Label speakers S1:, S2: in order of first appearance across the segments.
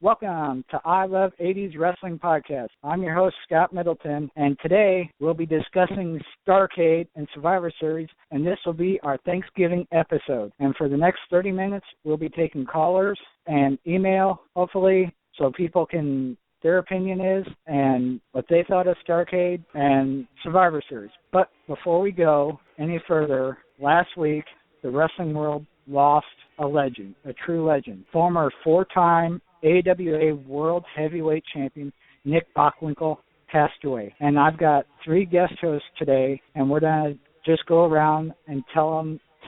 S1: Welcome to I Love 80s Wrestling Podcast. I'm your host, Scott Middleton, and today we'll be discussing Starrcade and Survivor Series, and this will be our Thanksgiving episode. And for the next 30 minutes, we'll be taking callers and email, hopefully, so people can their opinion is and what they thought of Starrcade and Survivor Series. But before we go any further, last week, the wrestling world lost a legend, a true legend, former four-time AWA World Heavyweight Champion Nick Bockwinkel passed away. And I've got three guest hosts today, and we're going to just go around and tell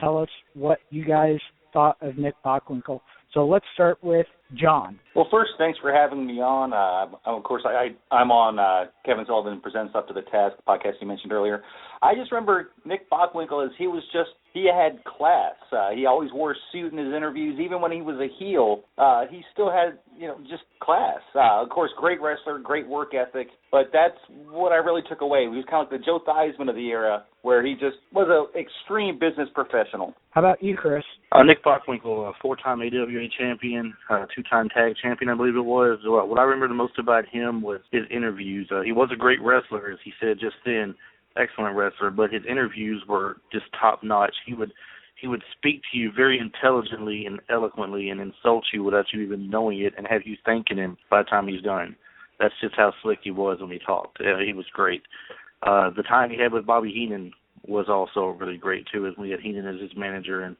S1: us what you guys thought of Nick Bockwinkel. So let's start with John.
S2: Well, first, thanks for having me on. Of course, I'm on Kevin Sullivan Presents Up to the Task, the podcast you mentioned earlier. I just remember Nick Bockwinkel as he had class. He always wore a suit in his interviews. Even when he was a heel, he still had, just class. Of course, great wrestler, great work ethic, but that's what I really took away. He was kind of like the Joe Theismann of the era, where he just was an extreme business professional.
S1: How about you, Chris?
S3: Nick Bockwinkel, a four-time AWA champion, two-time tag champion, I believe it was. What I remember the most about him was his interviews. He was a great wrestler, as he said just then, excellent wrestler, but his interviews were just top-notch. He would speak to you very intelligently and eloquently and insult you without you even knowing it and have you thanking him by the time he's done. That's just how slick he was when he talked. He was great. The time he had with Bobby Heenan was also really great, too, as we had Heenan as his manager, and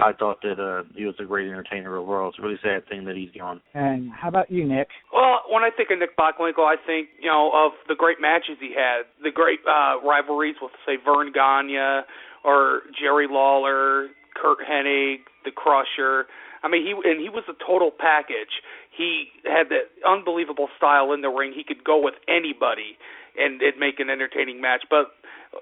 S3: I thought that he was a great entertainer overall. It's a really sad thing that he's gone.
S1: And how about you, Nick?
S4: Well, when I think of Nick Bockwinkel, I think, of the great matches he had, the great rivalries with, say, Vern Gagne or Jerry Lawler, Kurt Hennig, The Crusher. I mean, he was a total package. He had that unbelievable style in the ring. He could go with anybody and it'd make an entertaining match. But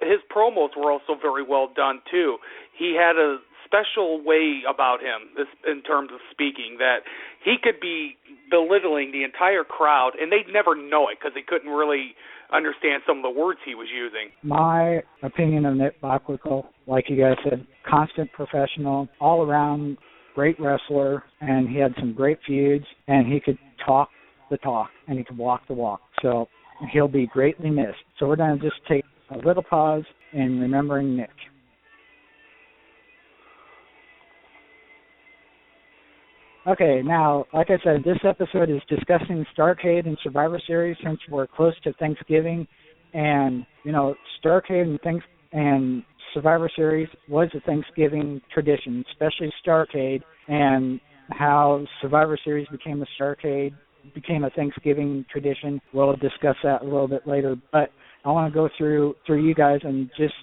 S4: his promos were also very well done, too. He had a special way about him in terms of speaking, that he could be belittling the entire crowd, and they'd never know it because they couldn't really understand some of the words he was using.
S1: My opinion of Nick Bockwinkel, like you guys said, constant professional, all-around great wrestler, and he had some great feuds, and he could talk the talk, and he could walk the walk. So he'll be greatly missed. So we're going to just take a little pause in remembering Nick. Okay, now, like I said, this episode is discussing Starrcade and Survivor Series since we're close to Thanksgiving. And, Starrcade and Survivor Series was a Thanksgiving tradition, especially Starrcade, and how Survivor Series became a Thanksgiving tradition. We'll discuss that a little bit later. But I want to go through you guys and just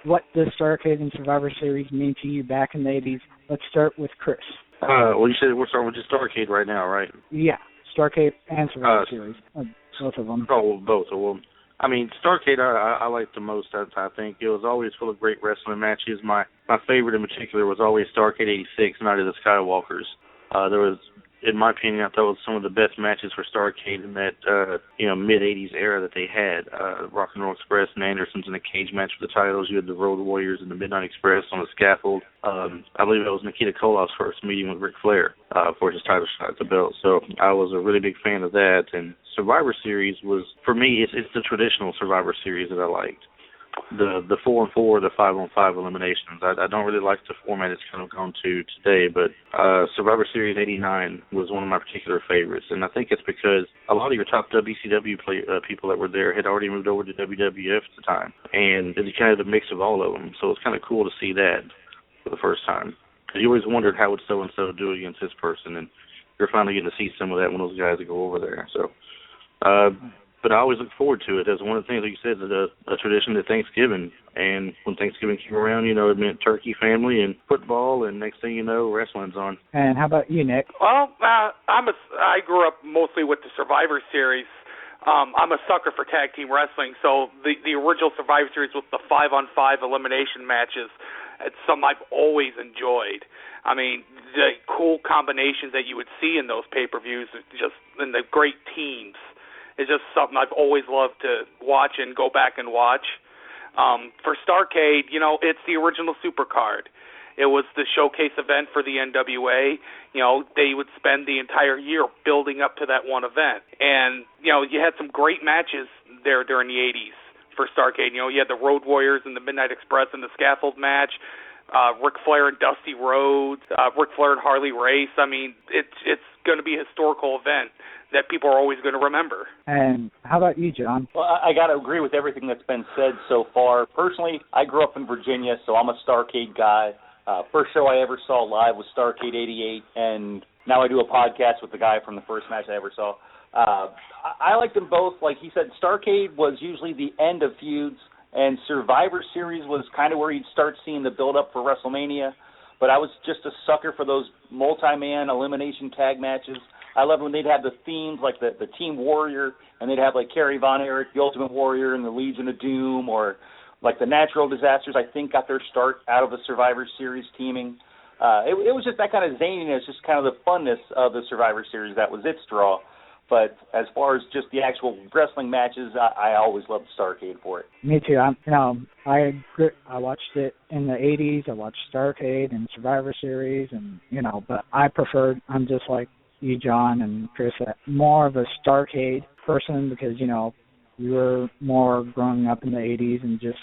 S1: what does Starrcade and Survivor Series mean to you back in the 80s. Let's start with Chris.
S3: Well, you said we're starting with just Starrcade right now, right?
S1: Yeah, Starrcade and Survivor Series, both of them.
S3: Oh, both of them. I mean, Starrcade I liked the most, I think. It was always full of great wrestling matches. My favorite in particular was always Starrcade 86, Night of the Skywalkers. There was, in my opinion, I thought it was some of the best matches for Starrcade in that, mid-80s era that they had. Rock and Roll Express and Andersons in a cage match for the titles. You had the Road Warriors and the Midnight Express on the scaffold. I believe that was Nikita Koloff's first meeting with Ric Flair for his title shot at the belt. So I was a really big fan of that. And Survivor Series was, for me, it's the traditional Survivor Series that I liked. The 4-on-4, the 5-on-5 eliminations. I don't really like the format it's kind of gone to today, but Survivor Series 89 was one of my particular favorites, and I think it's because a lot of your top WCW people that were there had already moved over to WWF at the time, and it's kind of the mix of all of them, so it's kind of cool to see that for the first time. Because you always wondered how would so-and-so do against this person, and you're finally getting to see some of that when those guys go over there, so... But I always look forward to it. As one of the things, like you said, a tradition of Thanksgiving. And when Thanksgiving came around, it meant turkey, family, and football, and next thing you know, wrestling's on.
S1: And how about you, Nick?
S4: Well, I grew up mostly with the Survivor Series. I'm a sucker for tag team wrestling, so the original Survivor Series with the 5-on-5 elimination matches, it's something I've always enjoyed. I mean, the cool combinations that you would see in those pay-per-views, and the great teams. It's just something I've always loved to watch and go back and watch. For Starrcade, it's the original Supercard. It was the showcase event for the NWA. You know, they would spend the entire year building up to that one event. And, you know, you had some great matches there during the 80s for Starrcade. You know, you had the Road Warriors and the Midnight Express in the scaffold match, Ric Flair and Dusty Rhodes, Ric Flair and Harley Race. I mean, it's going to be a historical event that people are always going to remember.
S1: And how about you, John?
S2: Well, I got to agree with everything that's been said so far. Personally, I grew up in Virginia, so I'm a Starrcade guy. First show I ever saw live was Starrcade '88, and now I do a podcast with the guy from the first match I ever saw. I liked them both. Like he said, Starrcade was usually the end of feuds, and Survivor Series was kind of where you'd start seeing the build-up for WrestleMania. But I was just a sucker for those multi-man elimination tag matches. I loved when they'd have the themes like the Team Warrior, and they'd have like Kerry Von Erich, the Ultimate Warrior, and the Legion of Doom, or like the Natural Disasters, I think, got their start out of the Survivor Series teaming. It was just that kind of zaniness, just kind of the funness of the Survivor Series that was its draw. But as far as just the actual wrestling matches, I always loved Starrcade for it.
S1: Me too. I watched it in the 80s. I watched Starrcade and Survivor Series, and but I'm just like you, John and Chris, more of a Starrcade person because we were more growing up in the 80s and just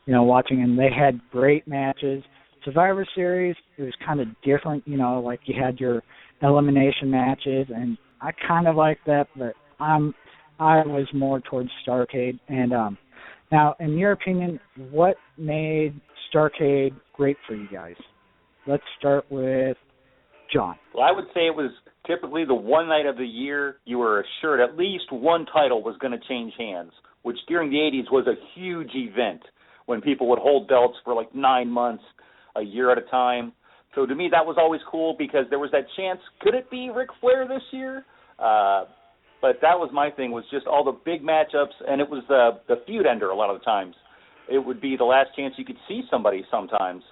S1: watching, and they had great matches. Survivor Series, it was kind of different, like you had your elimination matches, and I kind of like that, but I was more towards Starrcade. And now, in your opinion, what made Starrcade great for you guys? Let's start with John.
S2: Well, I would say it was typically the one night of the year you were assured at least one title was going to change hands, which during the 80s was a huge event when people would hold belts for like 9 months, a year at a time. So to me, that was always cool because there was that chance, could it be Ric Flair this year? But that was my thing, was just all the big matchups, and it was the feud ender a lot of the times. It would be the last chance you could see somebody sometimes.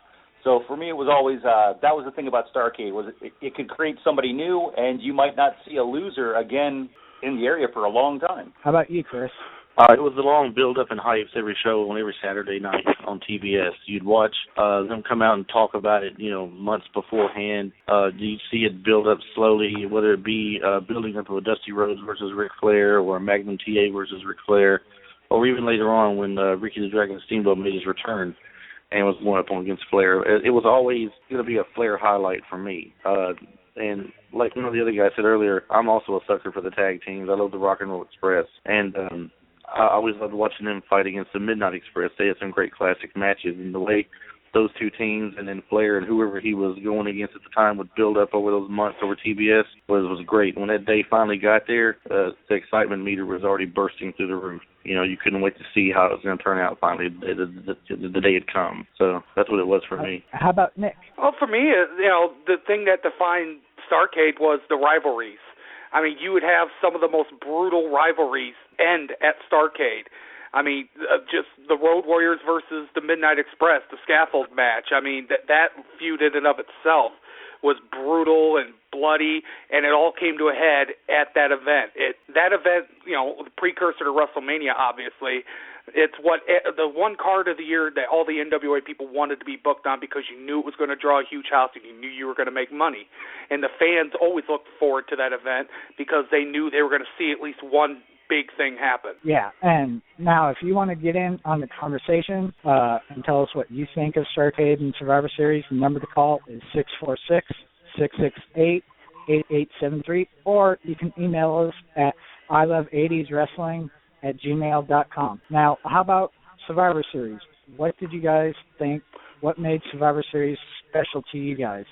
S2: So for me, it was always, that was the thing about Starrcade, was it could create somebody new, and you might not see a loser again in the area for a long time.
S1: How about you, Chris?
S3: It was a long build-up and hypes every show on every Saturday night on TBS. You'd watch them come out and talk about it, months beforehand. You'd see it build up slowly, whether it be building up of a Dusty Rhodes versus Ric Flair or a Magnum TA versus Ric Flair, or even later on when Ricky the Dragon Steamboat made his return and was going up against Flair. It was always going to be a Flair highlight for me. And like one of the other guys said earlier, I'm also a sucker for the tag teams. I love the Rock and Roll Express. And I always loved watching them fight against the Midnight Express. They had some great classic matches, and the way those two teams and then Flair and whoever he was going against at the time would build up over those months over TBS was great. When that day finally got there, the excitement meter was already bursting through the roof. You couldn't wait to see how it was going to turn out finally. The day had come. So that's what it was for me.
S1: How about Nick?
S4: Well, for me, the thing that defined Starrcade was the rivalries. I mean, you would have some of the most brutal rivalries end at Starrcade. I mean, just the Road Warriors versus the Midnight Express, the scaffold match. I mean, that feud in and of itself was brutal and bloody, and it all came to a head at that event. That event, the precursor to WrestleMania, obviously. It's the one card of the year that all the NWA people wanted to be booked on because you knew it was going to draw a huge house and you knew you were going to make money. And the fans always looked forward to that event because they knew they were going to see at least one big thing happen.
S1: Yeah, and now if you want to get in on the conversation and tell us what you think of Starrcade and Survivor Series, the number to call is 646-668-8873, or you can email us at iLove80sWrestling@gmail.com. Now, how about Survivor Series? What did you guys think? What made Survivor Series special to you guys?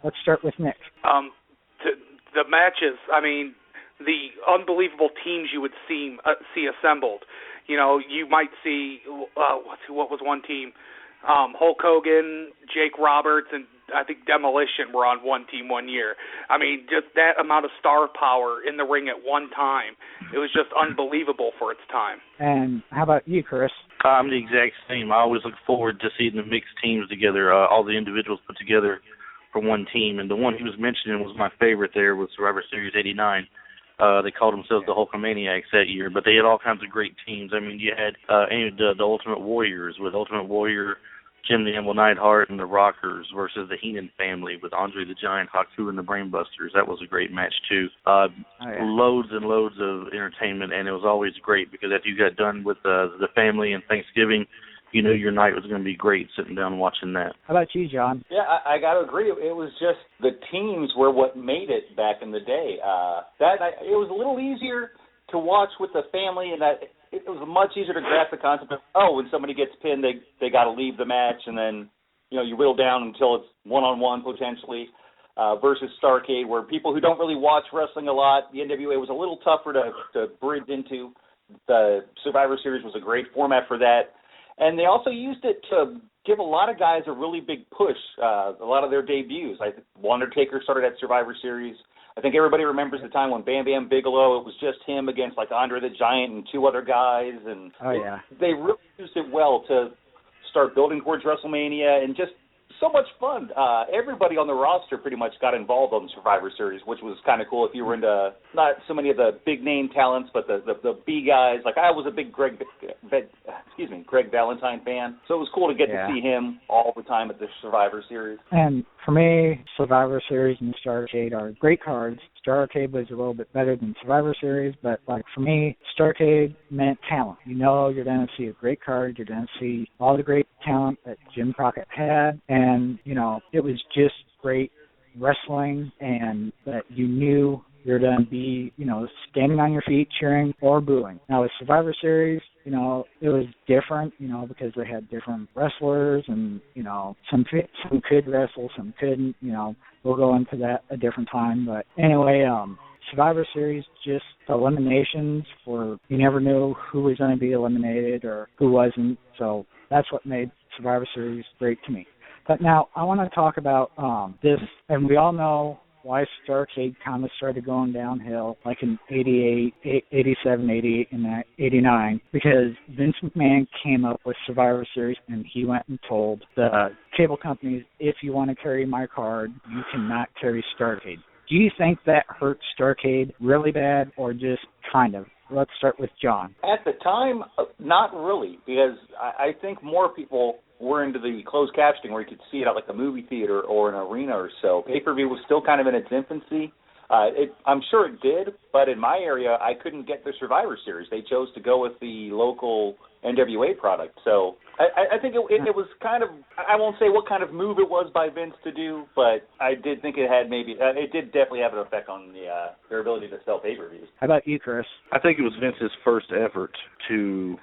S1: Let's start with Nick.
S4: The matches, I mean, the unbelievable teams you would see assembled. You might see, what was one team? Hulk Hogan, Jake Roberts, and I think Demolition were on one team one year. I mean, just that amount of star power in the ring at one time. It was just unbelievable for its time.
S1: And how about you, Chris?
S3: I'm the exact same. I always look forward to seeing the mixed teams together, all the individuals put together for one team. And the one he was mentioning was my favorite there was Survivor Series 89. They called themselves the Hulkamaniacs that year, but they had all kinds of great teams. I mean, you had the Ultimate Warriors with Ultimate Warrior, Jim the Animal Neidhart and the Rockers versus the Heenan family with Andre the Giant, Haku, and the Brainbusters. That was a great match, too. Loads and loads of entertainment, and it was always great because after you got done with the family and Thanksgiving, you knew your night was going to be great sitting down watching that.
S1: How about you, John?
S2: Yeah, I got to agree. It was just the teams were what made it back in the day. It was a little easier to watch with the family, and it was much easier to grasp the concept of, when somebody gets pinned, they got to leave the match, and then you whittle down until it's one-on-one potentially, versus Starrcade, where people who don't really watch wrestling a lot, the NWA was a little tougher to bridge into. The Survivor Series was a great format for that. And they also used it to give a lot of guys a really big push, a lot of their debuts. Like Undertaker started at Survivor Series. I think everybody remembers the time when Bam Bam Bigelow, it was just him against like Andre the Giant and two other guys. And they really used it well to start building towards WrestleMania and just so much fun. Everybody on the roster pretty much got involved on the Survivor Series, which was kind of cool if you were into not so many of the big name talents, but the B guys. Like I was a big Greg Valentine fan, so it was cool to get to see him all the time at the Survivor Series.
S1: And for me, Survivor Series and Starrcade are great cards. Starrcade was a little bit better than Survivor Series, but like for me, Starrcade meant talent. You're going to see a great card. You're going to see all the great talent that Jim Crockett had, and it was just great wrestling, and that you knew you're going to be, standing on your feet cheering or booing. Now with Survivor Series, it was different, because they had different wrestlers, and some could wrestle, some couldn't. We'll go into that a different time. But anyway, Survivor Series, just eliminations you never knew who was going to be eliminated or who wasn't. So that's what made Survivor Series great to me. But now I want to talk about this, and we all know why Starrcade kind of started going downhill, like in 88, 87, 88, and 89, because Vince McMahon came up with Survivor Series, and he went and told the cable companies, if you want to carry my card, you cannot carry Starrcade. Do you think that hurt Starrcade really bad, or just kind of? Let's start with John.
S2: At the time, not really, because I think more people were into the closed captioning where you could see it at like a movie theater or an arena or so. Pay-per-view was still kind of in its infancy. I'm sure it did, but in my area, I couldn't get the Survivor Series. They chose to go with the local NWA product. So I think it was kind of, I won't say what kind of move it was by Vince to do, but I did think it had it did definitely have an effect on their ability to sell pay-per-views.
S1: How about you, Chris?
S3: I think it was Vince's first effort to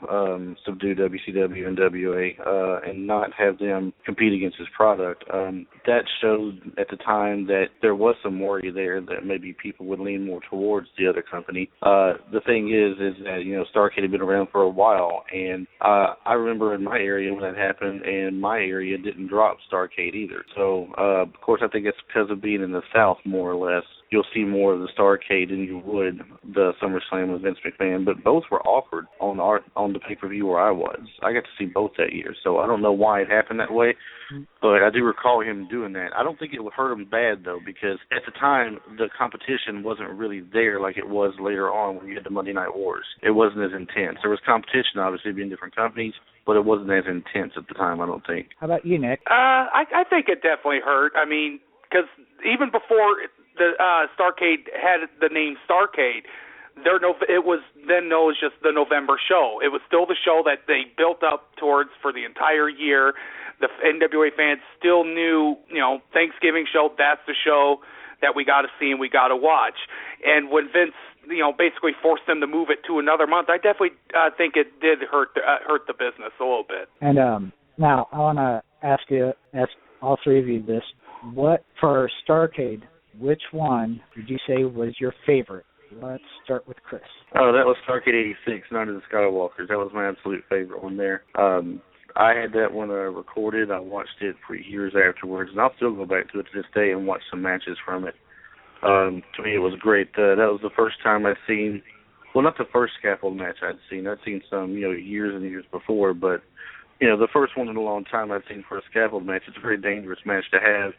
S3: subdue WCW and WA and not have them compete against his product. That showed at the time that there was some worry there that maybe people would lean more towards the other company. The thing is that, Starrcade had been around for a while, and I remember in my area when that happened, and my area didn't drop Starrcade either. So, of course, I think it's because of being in the South, more or less. You'll see more of the Starrcade than you would the SummerSlam with Vince McMahon, but both were offered on the pay-per-view where I was. I got to see both that year, so I don't know why it happened that way, but I do recall him doing that. I don't think it would hurt him bad, though, because at the time, the competition wasn't really there like it was later on when you had the Monday Night Wars. It wasn't as intense. There was competition, obviously, being different companies, but it wasn't as intense at the time, I don't think.
S1: How about you, Nick?
S4: I think it definitely hurt. I mean, because even before the Starrcade had the name Starrcade, it was then known as just the November show. It was still the show that they built up towards for the entire year. The NWA fans still knew, Thanksgiving show, that's the show that we got to see and we got to watch. And when Vince, basically forced them to move it to another month, I definitely think it did hurt the business a little bit. And
S1: now I want to ask all three of you this. What, for Starrcade, which one did you say was your favorite? Let's start with Chris.
S3: Oh, that was Starrcade 86, Night of the Skywalkers. That was my absolute favorite one there. I had that one recorded. I watched it for years afterwards, and I'll still go back to it to this day and watch some matches from it. To me, it was great. That was the first time I'd seen, well, not the first scaffold match I'd seen. I'd seen some, years and years before, but, the first one in a long time I'd seen for a scaffold match. It's a very dangerous match to have.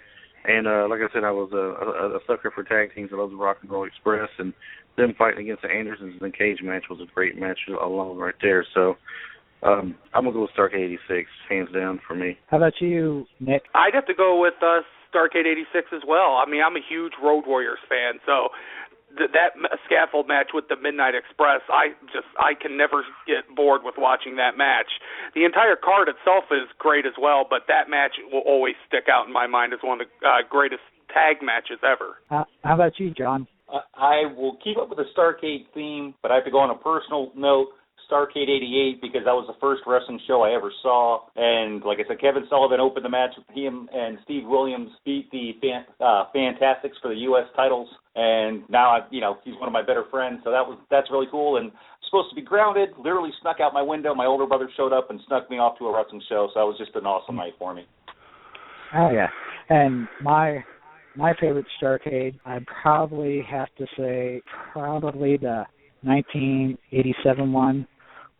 S3: And like I said, I was a sucker for tag teams. I love the Rock and Roll Express, and them fighting against the Andersons in the cage match was a great match alone right there. So I'm going to go with Starrcade 86, hands down for me.
S1: How about you, Nick?
S4: I'd have to go with Starrcade 86 as well. I mean, I'm a huge Road Warriors fan, so that scaffold match with the Midnight Express, I can never get bored with watching that match. The entire card itself is great as well, but that match will always stick out in my mind as one of the greatest tag matches ever.
S1: How about you, John?
S2: I will keep up with the Starrcade theme, but I have to go on a personal note. Starrcade 88, because that was the first wrestling show I ever saw. And like I said, Kevin Sullivan opened the match. Him and Steve Williams beat the Fantastics for the U.S. titles. And now, he's one of my better friends. So that's really cool. And I'm supposed to be grounded, literally snuck out my window. My older brother showed up and snuck me off to a wrestling show. So that was just an awesome night for me.
S1: Oh, yeah. And my favorite Starrcade, I'd probably have to say the 1987 one,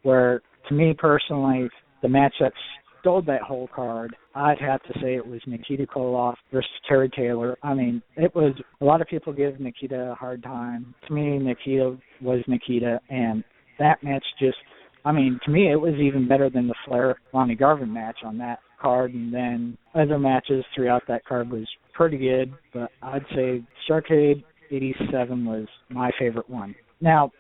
S1: where, to me personally, the match that stole that whole card, I'd have to say it was Nikita Koloff versus Terry Taylor. I mean, it was, a lot of people give Nikita a hard time. To me, Nikita was Nikita, and that match just, I mean, to me, it was even better than the Flair-Ronnie Garvin match on that card, and then other matches throughout that card was pretty good, but I'd say Starrcade 87 was my favorite one. Now,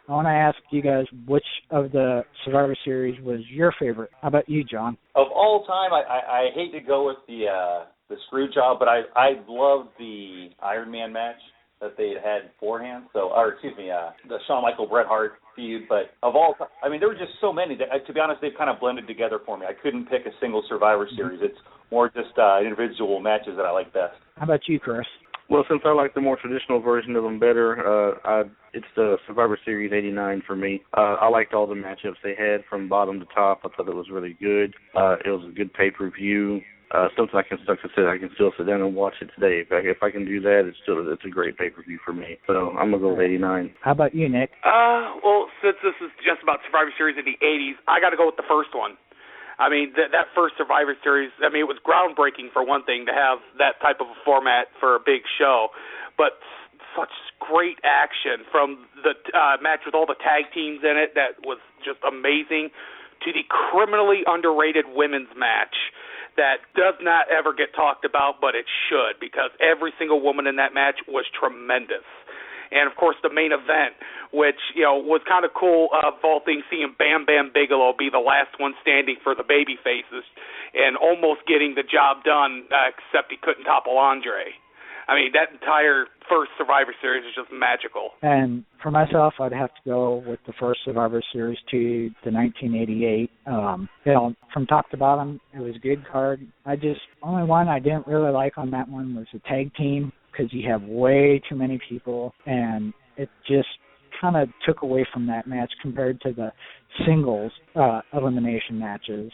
S1: I want to ask you guys, which of the Survivor Series was your favorite? How about you, John?
S2: Of all time, I hate to go with the screw job, but I loved the Iron Man match that they had beforehand. So, the Shawn Michael Bret Hart feud. But of all time, I mean, there were just so many that, to be honest, they've kind of blended together for me. I couldn't pick a single Survivor Series. It's more just individual matches that I like best.
S1: How about you, Chris?
S3: Well, since I like the more traditional version of them better, it's the Survivor Series 89 for me. I liked all the matchups they had from bottom to top. I thought it was really good. It was a good pay-per-view. Something I can still sit down and watch it today. If I can do that, it's a great pay-per-view for me. So I'm going to go with 89.
S1: How about you, Nick?
S4: Well, since this is just about Survivor Series in the 80s, I got to go with the first one. I mean, that first Survivor Series, I mean, it was groundbreaking for one thing to have that type of a format for a big show, but such great action from the match with all the tag teams in it that was just amazing, to the criminally underrated women's match that does not ever get talked about, but it should, because every single woman in that match was tremendous. And, of course, the main event, which, was kind of cool, of all things, seeing Bam Bam Bigelow be the last one standing for the baby faces and almost getting the job done, except he couldn't topple Andre. I mean, that entire first Survivor Series is just magical. And
S1: for myself, I'd have to go with the first Survivor Series to the 1988. From top to bottom, it was a good card. Only one I didn't really like on that one was the tag team, because you have way too many people, and it just kind of took away from that match compared to the singles elimination matches,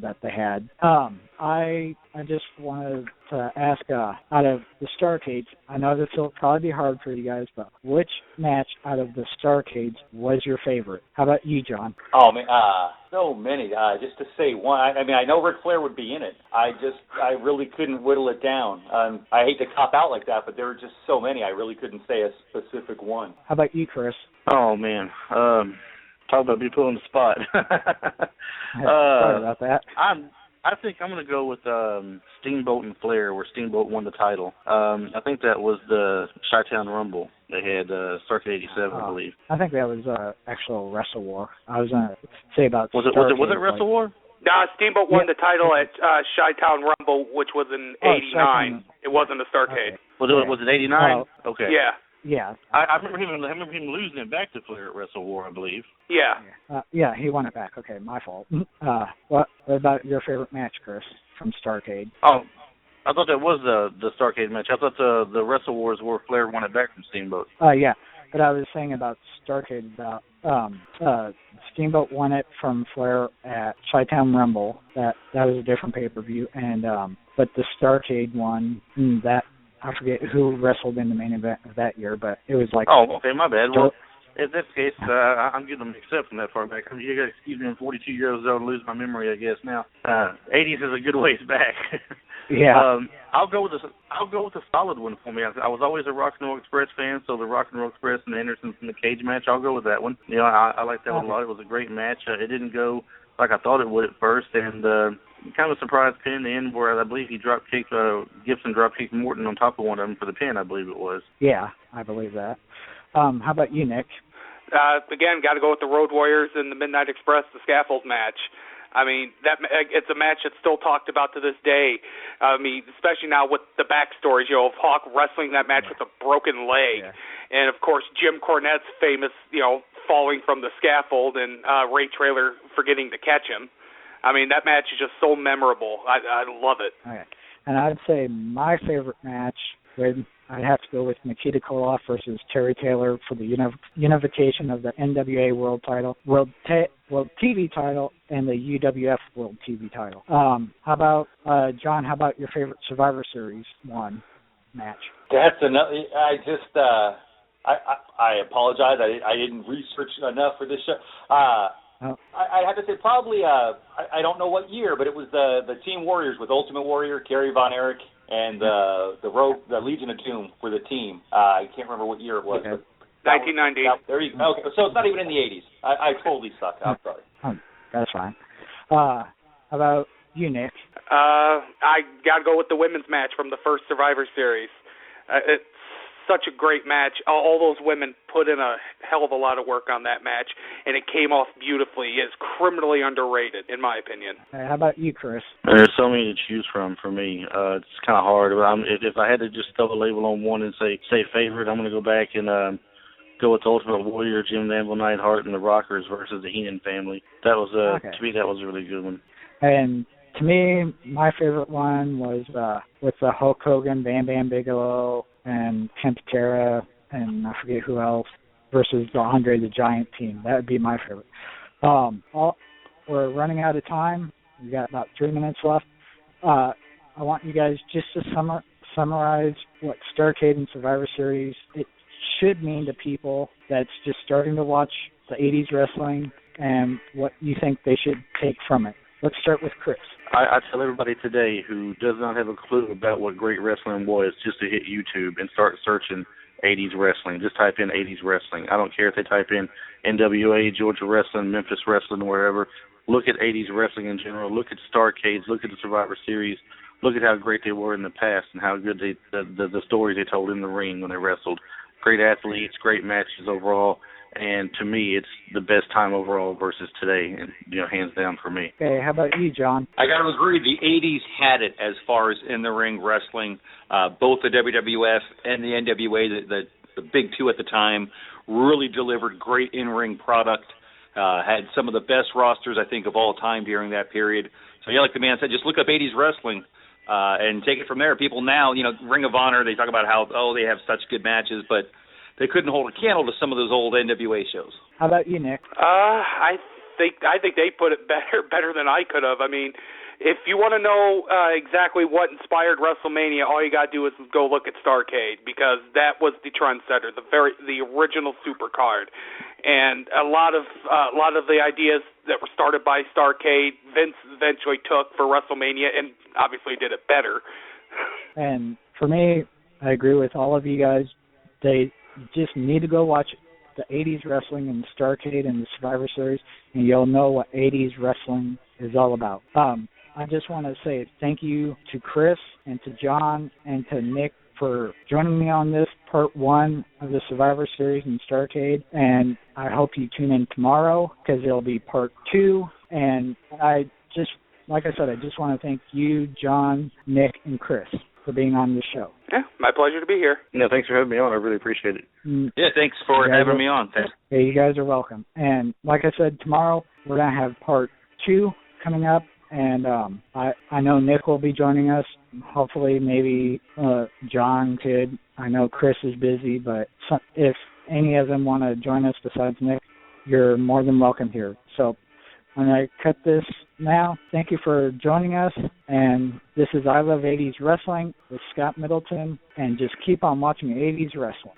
S1: that they had. I just wanted to ask, out of the Starrcades, I know this will probably be hard for you guys, but which match out of the Starrcades was your favorite? How about you, John?
S2: Oh, man, so many. Just to say one, I mean, I know Ric Flair would be in it. I really couldn't whittle it down. I hate to cop out like that, but there were just so many. I really couldn't say a specific one.
S1: How about you, Chris?
S3: Oh, man. Talk about me pulling the spot.
S1: Sorry about that.
S3: I think I'm going to go with Steamboat and Flair, where Steamboat won the title. I think that was the Chi-Town Rumble. They had Starrcade 87, I believe.
S1: I think that was actual Wrestle War. I was going to say about
S3: was it Wrestle War?
S4: No, Steamboat won the title at Chi-Town Rumble, which was in '89. It wasn't a Starrcade.
S3: Okay. Was it '89? Okay.
S4: Yeah.
S1: Yeah.
S3: I remember him losing it back to Flair at Wrestle War, I believe.
S4: Yeah.
S1: Yeah, he won it back. Okay, my fault. What about your favorite match, Chris, from Starrcade?
S3: Oh, I thought that was the Starrcade match. I thought the Wrestle Wars where Flair won it back from Steamboat.
S1: Yeah, but I was saying about Starrcade, about Steamboat won it from Flair at Chi-Town Rumble. That was a different pay-per-view, and but the Starrcade one, that I forget who wrestled in the main event of that year, but it was like...
S3: Oh, okay, my bad. Well, in this case, I'm getting them mixed up from that far back. I mean, you got to excuse me, I'm 42 years old and lose my memory, I guess, now. 80s is a good ways back.
S1: Yeah.
S3: I'll go with a solid one for me. I was always a Rock and Roll Express fan, so the Rock and Roll Express and the Andersons in the cage match, I'll go with that one. I like that one a lot. It was a great match. It didn't go like I thought it would at first, and kind of a surprise pin in the end where I believe he Gibson drop kicked Morton on top of one of them for the pin, I believe it was.
S1: Yeah, I believe that. How about you, Nick?
S4: Again, got to go with the Road Warriors and the Midnight Express, the scaffold match. I mean, it's a match that's still talked about to this day. I mean, especially now with the backstories, of Hawk wrestling that match with a broken leg. Yeah. And, of course, Jim Cornette's famous, falling from the scaffold and Ray Traylor forgetting to catch him. I mean, that match is just so memorable. I love it.
S1: Okay. And I'd say my favorite match, I'd have to go with Nikita Koloff versus Terry Taylor for the unification of the NWA World Title, World TV Title, and the UWF World TV Title. How about John? How about your favorite Survivor Series one match?
S2: That's another. I apologize. I didn't research enough for this show. I have to say probably. I don't know what year, but it was the Team Warriors with Ultimate Warrior, Kerry Von Erich, and the Legion of Doom for the team. I can't remember what year it was.
S4: Okay. 1990.
S2: There you go. Okay, so it's not even in the 80s. I totally suck. I'm sorry.
S1: That's fine. How about you, Nick?
S4: I got to go with the women's match from the first Survivor Series. It's such a great match. All those women put in a hell of a lot of work on that match, and it came off beautifully. It's criminally underrated, in my opinion.
S1: How about you, Chris?
S3: There's so many to choose from for me. It's kind of hard. If I had to just throw a label on one and say favorite, I'm going to go back and go with the Ultimate Warrior, Jim the Anvil Neidhart, and the Rockers versus the Heenan family. That was to me, that was a really good one.
S1: And to me, my favorite one was with the Hulk Hogan, Bam Bam Bigelow, and Ken Patera, and I forget who else, versus the Andre the Giant team. That would be my favorite. We're running out of time. We got about 3 minutes left. I want you guys just to summarize what Starrcade and Survivor Series it should mean to people that's just starting to watch the 80s wrestling and what you think they should take from it. Let's start with Chris.
S3: I tell everybody today who does not have a clue about what great wrestling was just to hit YouTube and start searching 80s wrestling. Just type in 80s wrestling. I don't care if they type in NWA, Georgia Wrestling, Memphis Wrestling, wherever. Look at 80s wrestling in general. Look at Starrcades. Look at the Survivor Series. Look at how great they were in the past and how good the stories they told in the ring when they wrestled. Great athletes, great matches overall. And to me, it's the best time overall versus today, and hands down for me.
S1: Okay, how about you, John?
S2: I got to agree. The 80s had it as far as in-the-ring wrestling. Both the WWF and the NWA, the big two at the time, really delivered great in-ring product. Had some of the best rosters, I think, of all time during that period. So, yeah, like the man said, just look up 80s wrestling and take it from there. People now, Ring of Honor, they talk about how, they have such good matches, but they couldn't hold a candle to some of those old NWA shows.
S1: How about you, Nick?
S4: I think they put it better than I could have. I mean, if you want to know exactly what inspired WrestleMania, all you got to do is go look at Starrcade, because that was the trendsetter, the original supercard, and a lot of the ideas that were started by Starrcade, Vince eventually took for WrestleMania, and obviously did it better.
S1: And for me, I agree with all of you guys. They just need to go watch the 80s wrestling and Starrcade and the Survivor Series, and you'll know what 80s wrestling is all about. I just want to say thank you to Chris and to John and to Nick for joining me on this part one of the Survivor Series and Starrcade, and I hope you tune in tomorrow because it'll be part two. And like I said, I just want to thank you, John, Nick, and Chris for being on the show.
S4: Yeah, my pleasure to be here.
S3: Yeah, thanks for having me on. I really appreciate it.
S2: Yeah, thanks for having me on. Thanks.
S1: Yeah, you guys are welcome. And like I said, tomorrow we're going to have part two coming up, and I know Nick will be joining us. Hopefully, maybe John could. I know Chris is busy, but if any of them want to join us besides Nick, you're more than welcome here. So I'm going to cut this now. Thank you for joining us, and this is I Love 80s Wrestling with Scott Middleton, and just keep on watching 80s Wrestling.